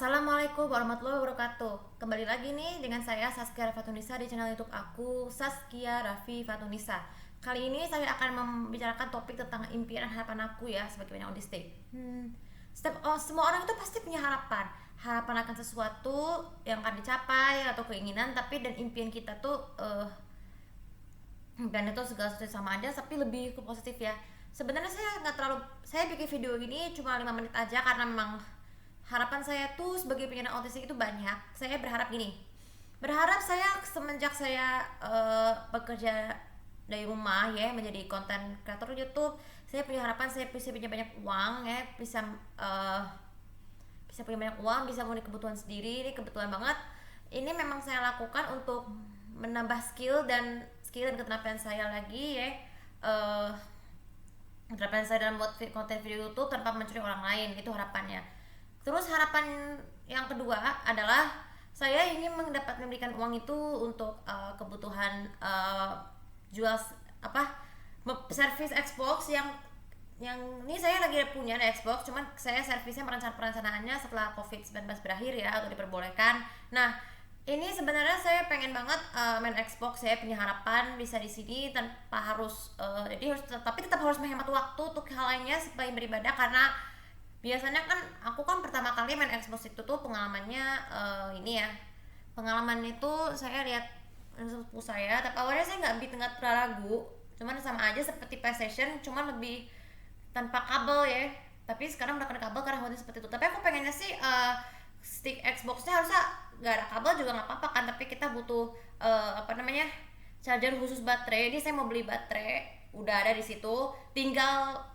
Assalamualaikum warahmatullahi wabarakatuh. Kembali lagi nih dengan saya Saskia Fatunisa di channel YouTube aku Saskia Raffi Fatunisa. Kali ini saya akan membicarakan topik tentang impian dan harapan aku ya sebagai penyandang autistik. Semua orang itu pasti punya harapan, harapan akan sesuatu yang akan dicapai atau keinginan, tapi dan impian kita tuh dan itu segala sesuatu sama aja, tapi lebih ke positif ya. Sebenarnya saya bikin video ini cuma 5 menit aja karena memang harapan saya tuh sebagai penyandang autistik itu banyak. Saya berharap gini, berharap saya semenjak saya bekerja dari rumah ya menjadi konten kreator YouTube, saya punya harapan saya bisa punya banyak uang ya, bisa punya banyak uang, bisa memenuhi kebutuhan sendiri. Ini kebetulan banget, ini memang saya lakukan untuk menambah skill dan keterampilan saya lagi ya, keterampilan saya dalam buat konten video YouTube tanpa mencuri orang lain, itu harapannya. Terus harapan yang kedua adalah saya ingin memberikan uang itu untuk kebutuhan jual servis Xbox yang ini saya lagi punya Xbox, cuman saya servisnya perencanaannya setelah COVID-19 berakhir ya, atau diperbolehkan. Nah, ini sebenarnya saya pengen banget main Xbox. Saya punya harapan bisa di sini tanpa harus tapi tetap harus menghemat waktu untuk hal lainnya selain beribadah, karena biasanya kan aku kan pertama kali main Xbox itu tuh pengalamannya pengalaman itu saya lihat sepupu saya, tapi awalnya saya nggak ragu, cuman sama aja seperti PlayStation, cuman lebih tanpa kabel ya, tapi sekarang udah kena kabel karena model seperti itu. Tapi aku pengennya sih stick Xboxnya harusnya nggak ada kabel juga nggak apa-apa kan, tapi kita butuh charger khusus baterai. Ini saya mau beli baterai, udah ada di situ, tinggal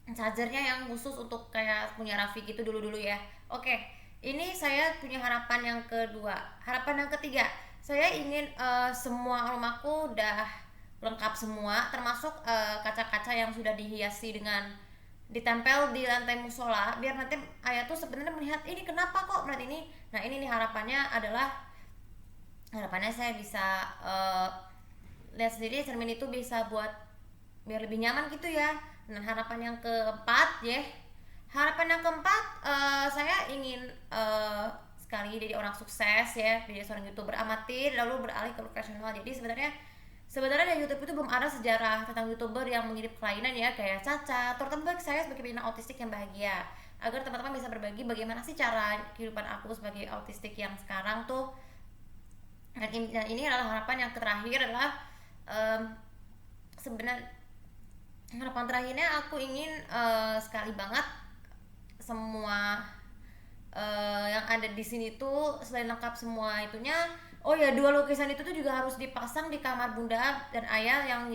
chargernya yang khusus untuk kayak punya Raffi gitu dulu ya. Oke, ini saya punya harapan yang kedua. Harapan yang ketiga, saya ingin semua rumahku udah lengkap semua, termasuk kaca-kaca yang sudah dihiasi dengan ditempel di lantai musola, biar nanti ayah tuh sebenarnya melihat ini kenapa kok melihat ini. Nah, ini nih harapannya saya bisa lihat sendiri, cermin itu bisa buat biar lebih nyaman gitu ya. Nah, harapan yang keempat, saya ingin sekali jadi orang sukses ya, jadi seorang YouTuber amatir lalu beralih ke profesional. Jadi sebenarnya di YouTube itu belum ada sejarah tentang YouTuber yang mengidap kelainan ya, kayak Caca. Terutama saya sebagai penyandang autistik yang bahagia, agar teman-teman bisa berbagi bagaimana sih cara kehidupan aku sebagai autistik yang sekarang tuh. Dan ini adalah harapan yang terakhir adalah sebenarnya harapan terakhirnya aku ingin sekali banget semua yang ada di sini tuh selain lengkap semua itunya, oh ya, 2 lukisan itu tuh juga harus dipasang di kamar bunda dan ayah, yang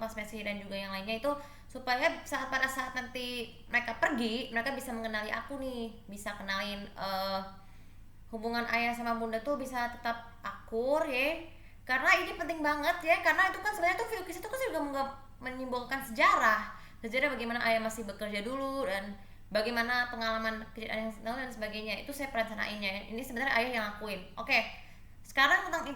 pas Messi dan juga yang lainnya itu, supaya pada saat nanti mereka pergi, mereka bisa mengenali aku nih, bisa kenalin hubungan ayah sama bunda tuh bisa tetap akur ya, karena ini penting banget ya, karena itu kan sebenarnya tuh lukis itu kan juga menimbulkan sejarah bagaimana ayah masih bekerja dulu dan bagaimana pengalaman kerjaan dan sebagainya. Itu saya perencanainnya, ini sebenarnya ayah yang lakuin. Oke, sekarang tentang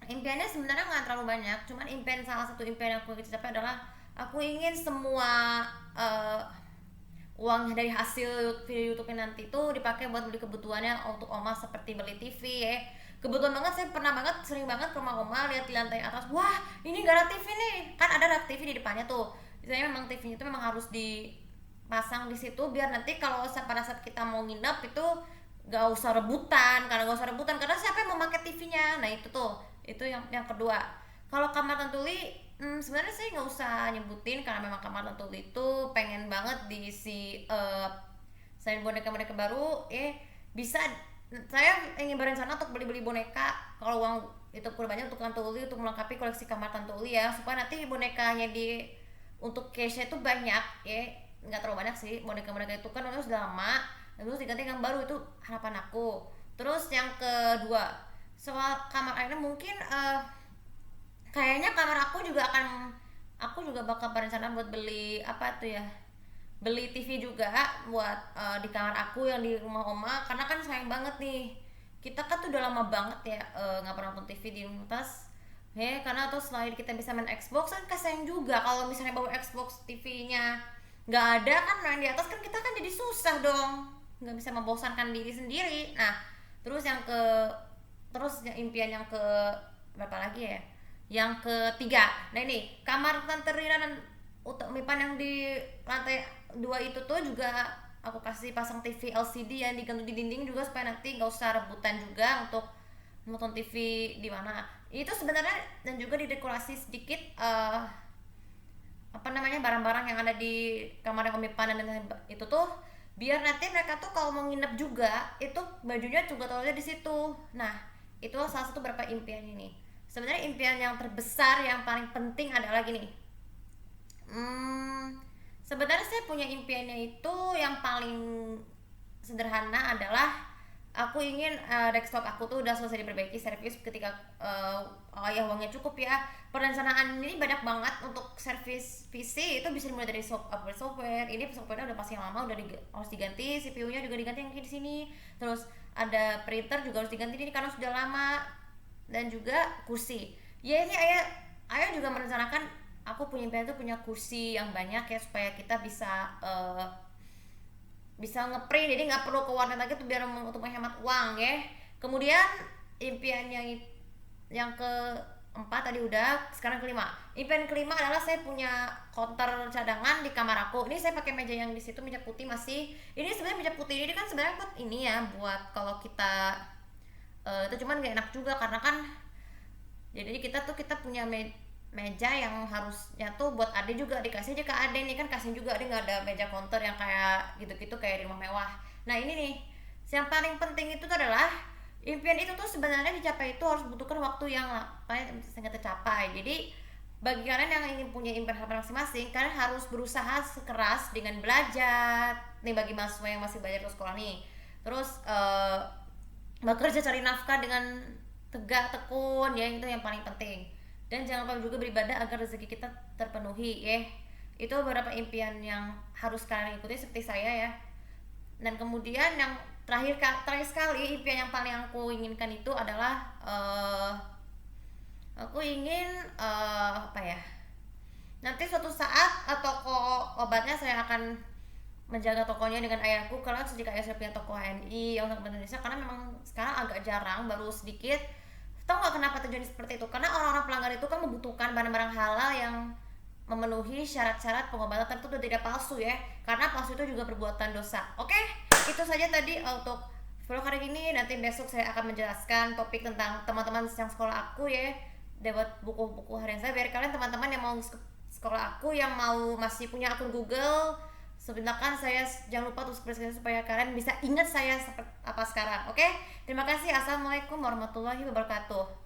impiannya sebenarnya nggak terlalu banyak, cuman salah satu impian yang aku capai adalah aku ingin semua uang dari hasil video YouTube nanti itu dipakai buat beli kebutuhannya untuk oma, seperti beli TV ya. Kebetulan banget saya sering banget ke rumah oma, lihat di lantai atas, wah ini gak ada TV nih, kan ada TV di depannya tuh. Saya memang TV-nya itu memang harus dipasang di situ biar nanti kalau pada saat kita mau nginep itu gak usah rebutan, karena siapa yang mau pakai TV-nya. Nah itu yang kedua. Kalau kamar Tantuli, sebenarnya saya nggak usah nyebutin karena memang kamar Tantuli itu pengen banget diisi selain boneka-boneka baru bisa. Saya ingin berencana untuk beli boneka kalau uang itu banyak untuk Tantuli, untuk melengkapi koleksi kamar Tantuli ya, supaya nanti bonekanya untuk case-nya itu banyak ya, nggak terlalu banyak sih. Boneka-boneka itu kan udah sudah lama, terus diganti yang baru, itu harapan aku. Terus yang kedua, soal kamar airnya, mungkin kayaknya kamar aku juga bakal berencana buat beli beli TV juga buat di kamar aku yang di rumah oma, karena kan sayang banget nih, kita kan tuh udah lama banget ya nggak pernah nonton TV di tas ya, karena tuh selain kita bisa main Xbox kan sayang juga kalau misalnya bawa Xbox TV-nya nggak ada kan, main di atas kan kita kan jadi susah dong nggak bisa membosankan diri sendiri. Nah terus impian yang ke berapa lagi ya, yang ketiga. Nah ini kamar Tante Rina dan Mipan yang di lantai 2 itu tuh juga aku kasih pasang TV LCD yang digantung di dinding juga, supaya nanti nggak usah rebutan juga untuk nonton TV di mana. Itu sebenarnya, dan juga didekorasi sedikit apa namanya, barang-barang yang ada di kamar yang Mipan dan itu tuh, biar nanti mereka tuh kalau mau nginep juga itu bajunya juga taruhnya di situ. Nah itu salah satu beberapa impian ini. Sebenarnya impian yang terbesar yang paling penting adalah gini. Sebenarnya saya punya impiannya itu yang paling sederhana adalah aku ingin desktop aku tuh udah selesai diperbaiki, servis ketika ya uangnya cukup ya. Perencanaan ini banyak banget untuk servis PC, itu bisa dimulai dari software. Ini softwarenya udah pasti lama, udah harus diganti, CPU-nya juga diganti yang di sini. Terus ada printer juga harus diganti ini karena sudah lama, dan juga kursi. Ya ini ayah juga merencanakan, aku punya impian tuh punya kursi yang banyak ya, supaya kita bisa ngeprint, jadi nggak perlu ke warnet lagi tuh, biar untuk menghemat uang ya. Kemudian impian yang keempat tadi udah, sekarang kelima. Impian kelima adalah saya punya counter cadangan di kamar aku. Ini saya pakai meja yang di situ, meja putih masih. Ini sebenarnya meja putih ini kan sebenarnya buat ini ya, buat kalau kita itu cuman gak enak juga karena kan jadi kita punya meja yang harusnya tuh buat Ade juga, dikasih aja ke Ade nih kan, kasih juga Ade nggak ada meja counter yang kayak gitu-gitu kayak di rumah mewah. Nah ini nih yang paling penting itu tuh adalah impian itu tuh sebenarnya dicapai itu harus butuhkan waktu yang paling sangat tercapai. Jadi bagi kalian yang ingin punya impian masing-masing, kalian harus berusaha sekeras dengan belajar nih, bagi mahasiswa yang masih belajar ke sekolah nih, terus bekerja cari nafkah dengan tegak tekun ya, itu yang paling penting. Dan jangan lupa juga beribadah agar rezeki kita terpenuhi ya. Itu beberapa impian yang harus kalian ikuti seperti saya ya. Dan kemudian yang terakhir sekali, impian yang paling aku inginkan itu adalah aku ingin apa ya, nanti suatu saat toko obatnya saya akan menjaga tokonya dengan ayahku. Kalau jika ayah saya punya toko HNI yang untuk Indonesia, karena memang sekarang agak jarang, baru sedikit. Tahu nggak kenapa terjadi seperti itu? Karena orang-orang pelanggar itu kan membutuhkan barang-barang halal yang memenuhi syarat-syarat pengobatan tertentu dan tidak palsu ya, karena palsu itu juga perbuatan dosa. Oke, itu saja tadi untuk vlog hari ini. Nanti besok saya akan menjelaskan topik tentang teman-teman yang sekolah aku ya, lewat buku-buku harian saya, biar kalian teman-teman yang mau sekolah aku, yang mau masih punya akun Google, sebenarnya saya jangan lupa untuk subscribe supaya kalian bisa ingat saya seperti apa sekarang. Oke? Terima kasih. Assalamualaikum warahmatullahi wabarakatuh.